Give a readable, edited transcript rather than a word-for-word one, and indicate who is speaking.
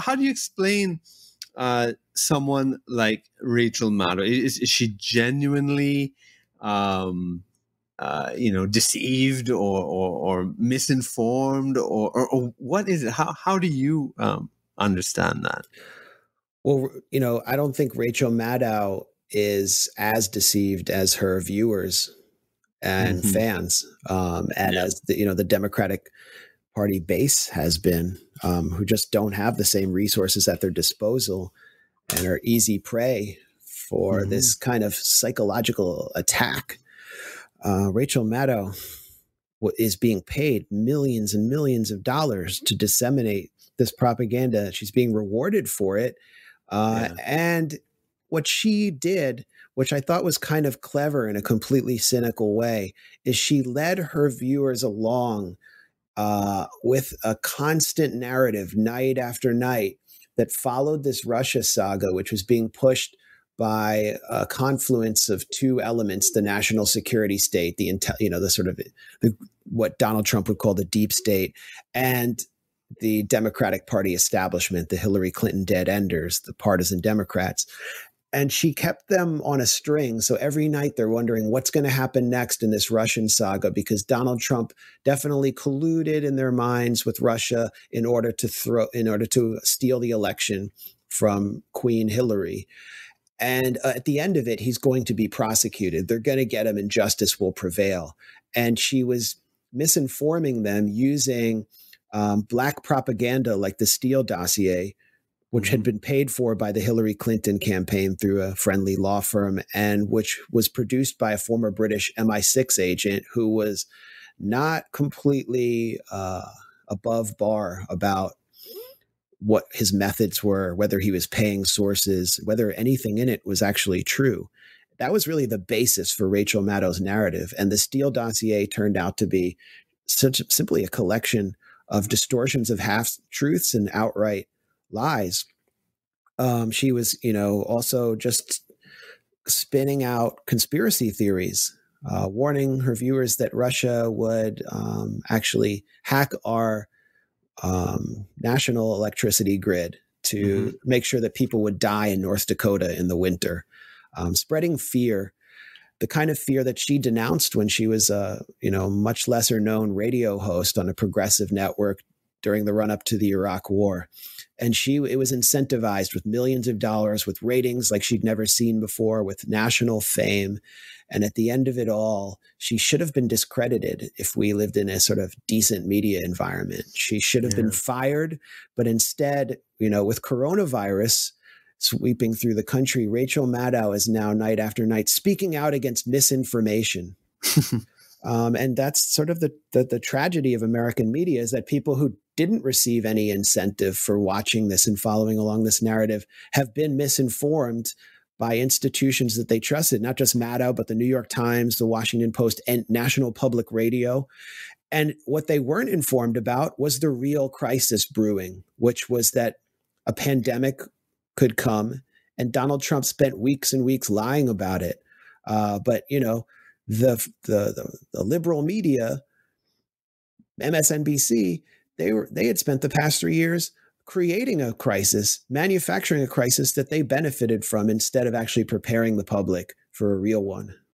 Speaker 1: how do you explain someone like Rachel Maddow? Is she genuinely, deceived or misinformed, or what is it? How do you understand that?
Speaker 2: Well, I don't think Rachel Maddow is as deceived as her viewers and
Speaker 1: Mm-hmm.
Speaker 2: fans, and as the Democratic Party base has been, who just don't have the same resources at their disposal and are easy prey for
Speaker 1: Mm-hmm.
Speaker 2: this kind of psychological attack. Rachel Maddow is being paid millions and millions of dollars to disseminate this propaganda. She's being rewarded for it. And what she did, which I thought was kind of clever in a completely cynical way, is she led her viewers along with a constant narrative night after night that followed this Russia saga, which was being pushed by a confluence of two elements: the national security state, the sort of what Donald Trump would call the deep state, and the Democratic Party establishment, the Hillary Clinton dead enders, the partisan Democrats. And she kept them on a string. So every night they're wondering what's going to happen next in this Russian saga, because Donald Trump definitely colluded in their minds with Russia in order to steal the election from Queen Hillary. And at the end of it, he's going to be prosecuted. They're going to get him and justice will prevail. And she was misinforming them using black propaganda like the Steele dossier, which had been paid for by the Hillary Clinton campaign through a friendly law firm, and which was produced by a former British MI6 agent who was not completely above bar about what his methods were, whether he was paying sources, whether anything in it was actually true. That was really the basis for Rachel Maddow's narrative. And the Steele dossier turned out to be simply a collection of distortions of half-truths and outright lies. She was, also just spinning out conspiracy theories, warning her viewers that Russia would actually hack our national electricity grid to make sure that people would die in North Dakota in the winter, spreading fear, the kind of fear that she denounced when she was a much lesser known radio host on a progressive network during the run up to the Iraq War. And it was incentivized with millions of dollars, with ratings like she'd never seen before, with national fame. And at the end of it all, she should have been discredited if we lived in a sort of decent media environment. She should have been fired. But instead, with coronavirus sweeping through the country, Rachel Maddow is now night after night speaking out against misinformation. And that's sort of the tragedy of American media, is that people who didn't receive any incentive for watching this and following along this narrative have been misinformed by institutions that they trusted, not just Maddow, but the New York Times, the Washington Post, and National Public Radio. And what they weren't informed about was the real crisis brewing, which was that a pandemic could come, and Donald Trump spent weeks and weeks lying about it. But the liberal media, MSNBC, they had spent the past 3 years creating a crisis, manufacturing a crisis that they benefited from, instead of actually preparing the public for a real one.